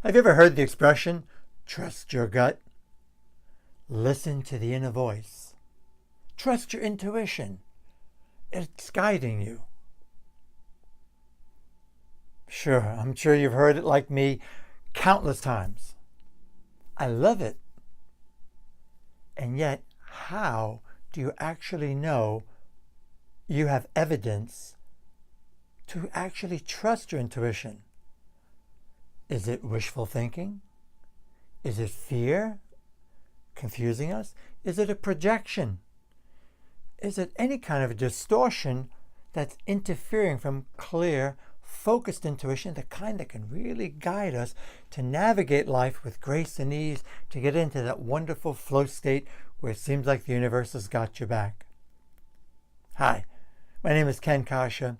Have you ever heard the expression, trust your gut? Listen to the inner voice. Trust your intuition. It's guiding you. Sure, I'm sure you've heard it like me countless times. I love it. And yet, how do you actually know you have evidence to actually trust your intuition? Is it wishful thinking? Is it fear confusing us? Is it a projection? Is it any kind of a distortion that's interfering from clear, focused intuition, the kind that can really guide us to navigate life with grace and ease, to get into that wonderful flow state where it seems like the universe has got your back? Hi, my name is Ken Coscia.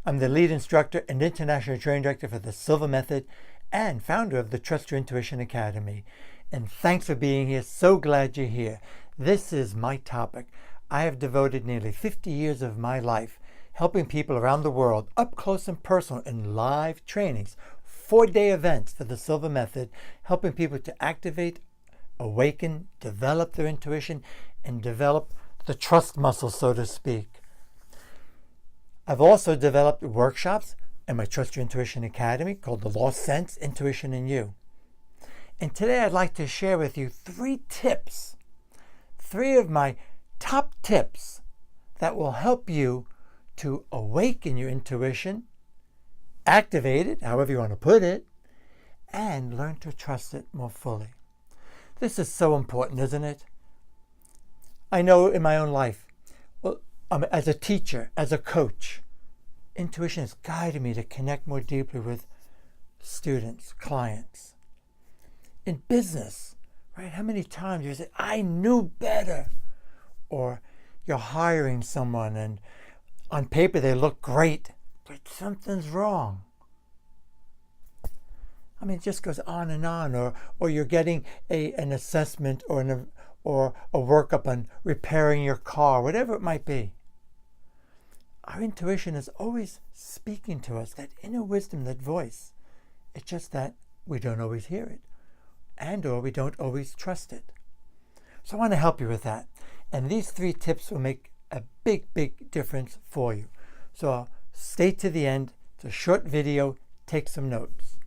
I'm the lead instructor and international training director for the Silva method and founder of the Trust Your Intuition Academy. And thanks for being here. So glad you're here. This is my topic. I have devoted nearly 50 years of my life helping people around the world up close and personal in live trainings, 4-day events for the Silva method, helping people to activate, awaken, develop their intuition, and develop the trust muscle, so to speak. I've also developed workshops in my Trust Your Intuition Academy called The Lost Sense, Intuition in You. And today I'd like to share with you 3 tips, 3 of my top tips that will help you to awaken your intuition, activate it, however you want to put it, and learn to trust it more fully. This is so important, isn't it? I know in my own life, as a teacher, as a coach, intuition has guided me to connect more deeply with students, clients. In business, right? How many times you say, I knew better? Or you're hiring someone and on paper they look great, but something's wrong. I mean, it just goes on and on. Or you're getting an assessment or a workup on repairing your car, whatever it might be. Our intuition is always speaking to us, that inner wisdom, that voice. It's just that we don't always hear it, and or we don't always trust it. So I want to help you with that. And these 3 tips will make a big, big difference for you. So stay to the end. It's a short video. Take some notes.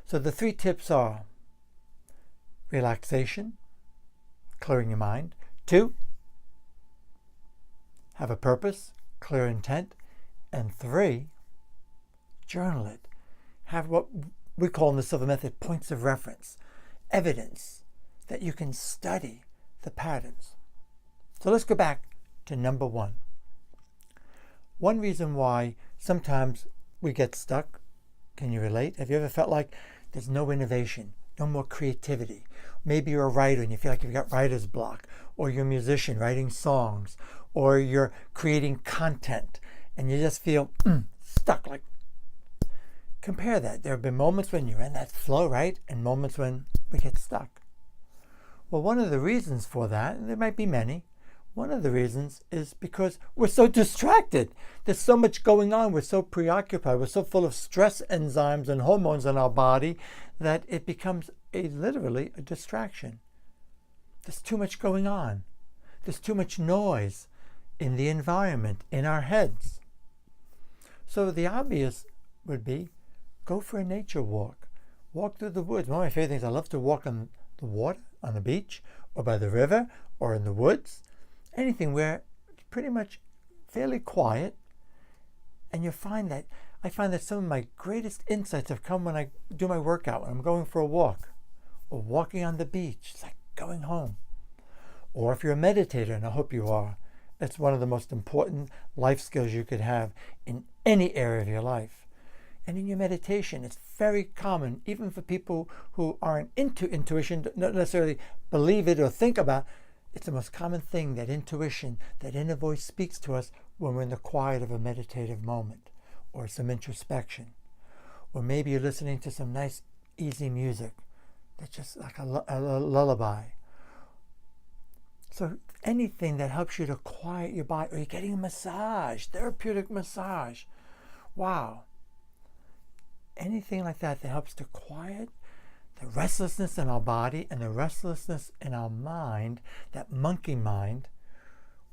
So the 3 tips are relaxation, clearing your mind. 2, have a purpose, clear intent. And 3, journal it. Have what we call in the Silva method points of reference, evidence that you can study the patterns. So let's go back to number 1. One reason why sometimes we get stuck, can you relate? Have you ever felt like there's no innovation, no more creativity? Maybe you're a writer and you feel like you've got writer's block, or you're a musician writing songs, or you're creating content and you just feel stuck. Like, compare that. There have been moments when you're in that flow, right? And moments when we get stuck. Well, one of the reasons for that, and there might be many, one of the reasons is because we're so distracted. There's so much going on. We're so preoccupied. We're so full of stress enzymes and hormones in our body that it becomes literally a distraction. There's too much going on. There's too much noise in the environment, in our heads. So the obvious would be, go for a nature walk. Walk through the woods. One of my favorite things, I love to walk on the water, on the beach, or by the river, or in the woods. Anything where it's pretty much fairly quiet. And I find that some of my greatest insights have come when I do my workout, when I'm going for a walk, or walking on the beach. It's like going home. Or if you're a meditator, and I hope you are, it's one of the most important life skills you could have in any area of your life. And in your meditation, it's very common, even for people who aren't into intuition, don't necessarily believe it or think about. It's the most common thing, that intuition, that inner voice speaks to us when we're in the quiet of a meditative moment, or some introspection. Or maybe you're listening to some nice, easy music that's just like a lullaby. So anything that helps you to quiet your body, or you're getting a massage, therapeutic massage. Wow. Anything like that that helps to quiet the restlessness in our body and the restlessness in our mind, that monkey mind,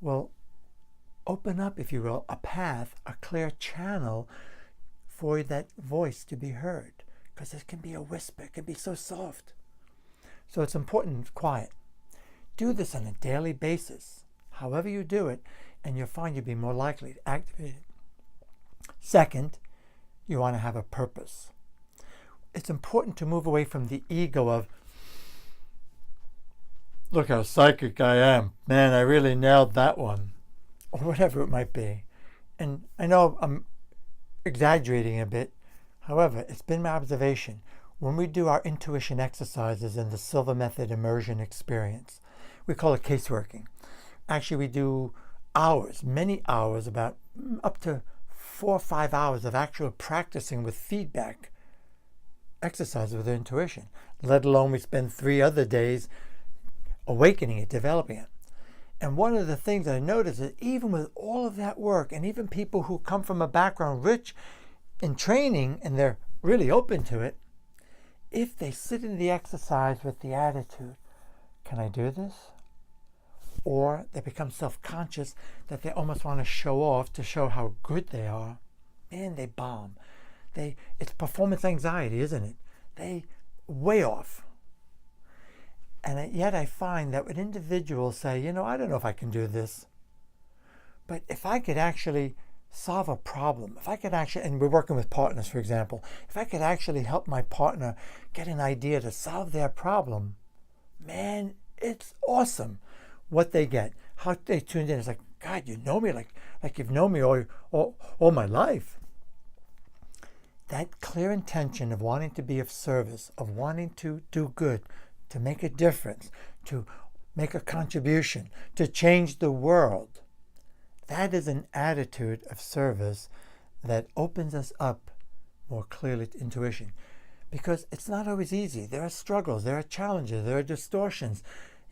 will open up, if you will, a path, a clear channel for that voice to be heard. Because it can be a whisper, it can be so soft. So it's important it's quiet. Do this on a daily basis, however you do it, and you'll find you'll be more likely to activate it. Second, you want to have a purpose. It's important to move away from the ego of, look how psychic I am. Man, I really nailed that one. Or whatever it might be. And I know I'm exaggerating a bit. However, it's been my observation, when we do our intuition exercises in the Silva method immersion experience, we call it caseworking. Actually, we do hours, many hours, about up to 4 or 5 hours of actual practicing with feedback exercises with intuition, let alone we spend 3 other days awakening it, developing it. And one of the things that I noticed is even with all of that work, and even people who come from a background rich in training and they're really open to it, if they sit in the exercise with the attitude, can I do this? Or they become self-conscious that they almost want to show off to show how good they are, man, they bomb. It's performance anxiety, isn't it? They way off. And yet I find that when individuals say, I don't know if I can do this, but if I could actually solve a problem, if I could actually, and we're working with partners, for example, if I could actually help my partner get an idea to solve their problem, man, it's awesome what they get, how they tuned in. It's like, God, you know me like you've known me all my life. That clear intention of wanting to be of service, of wanting to do good, to make a difference, to make a contribution, to change the world, that is an attitude of service that opens us up more clearly to intuition. Because it's not always easy. There are struggles, there are challenges, there are distortions.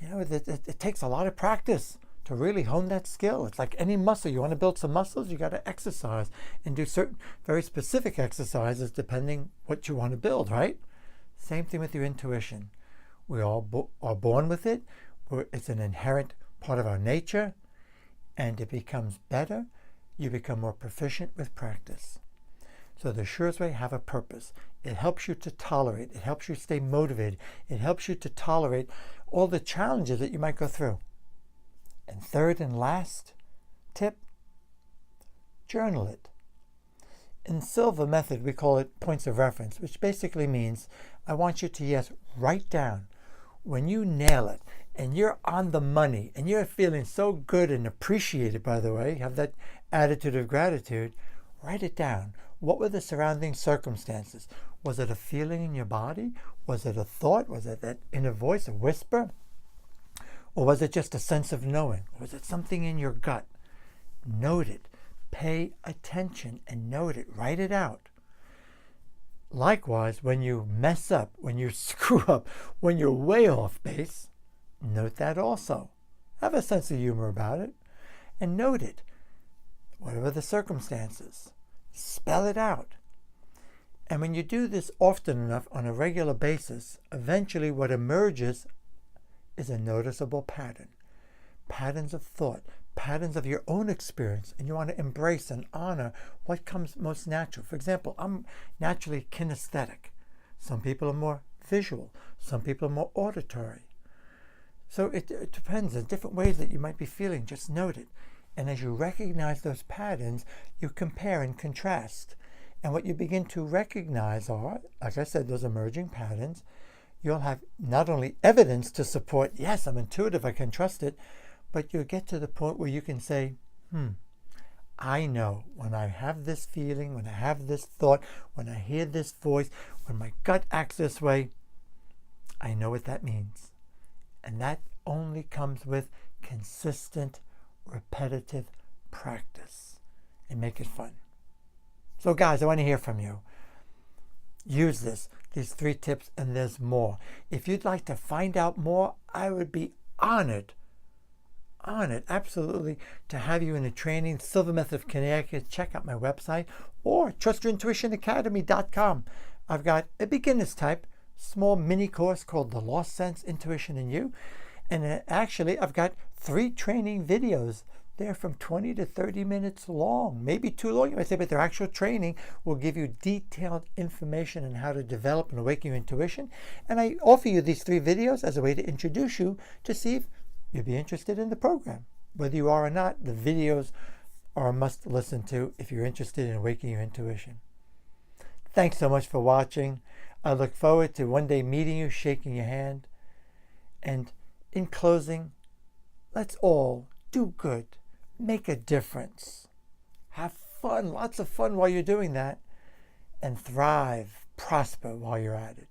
It takes a lot of practice to really hone that skill. It's like any muscle. You want to build some muscles, you got to exercise and do certain very specific exercises depending what you want to build, right? Same thing with your intuition. We all are born with it. It's an inherent part of our nature, and it becomes better. You become more proficient with practice. So the surest way, have a purpose. It helps you to tolerate. It helps you stay motivated. It helps you to tolerate all the challenges that you might go through. And third and last tip, journal it. In Silva method, we call it points of reference, which basically means I want you to, write down when you nail it and you're on the money and you're feeling so good and appreciated, by the way, have that attitude of gratitude, write it down. What were the surrounding circumstances? Was it a feeling in your body? Was it a thought? Was it that inner voice, a whisper? Or was it just a sense of knowing? Was it something in your gut? Note it. Pay attention and note it. Write it out. Likewise, when you mess up, when you screw up, when you're way off base, note that also. Have a sense of humor about it and note it. Whatever the circumstances, spell it out. And when you do this often enough on a regular basis, eventually what emerges is a noticeable pattern. Patterns of thought, patterns of your own experience, and you want to embrace and honor what comes most natural. For example, I'm naturally kinesthetic. Some people are more visual. Some people are more auditory. So it depends. There's different ways that you might be feeling. Just note it. And as you recognize those patterns, you compare and contrast. And what you begin to recognize are, like I said, those emerging patterns. You'll have not only evidence to support, yes, I'm intuitive, I can trust it, but you'll get to the point where you can say, I know when I have this feeling, when I have this thought, when I hear this voice, when my gut acts this way, I know what that means. And that only comes with consistent, repetitive practice. And make it fun. So guys, I want to hear from you. Use these 3 tips, and there's more. If you'd like to find out more, I would be honored, absolutely, to have you in a training, Silva Method of Connecticut. Check out my website or trustyourintuitionacademy.com. I've got a beginner's type, small mini course called The Lost Sense, Intuition in You. And actually, I've got 3 training videos. They're from 20 to 30 minutes long, maybe too long, you might say, but their actual training will give you detailed information on how to develop and awaken your intuition. And I offer you these 3 videos as a way to introduce you to see if you'd be interested in the program. Whether you are or not, the videos are a must listen to if you're interested in awakening your intuition. Thanks so much for watching. I look forward to one day meeting you, shaking your hand. And in closing, let's all do good. Make a difference. Have fun, lots of fun while you're doing that. And thrive, prosper while you're at it.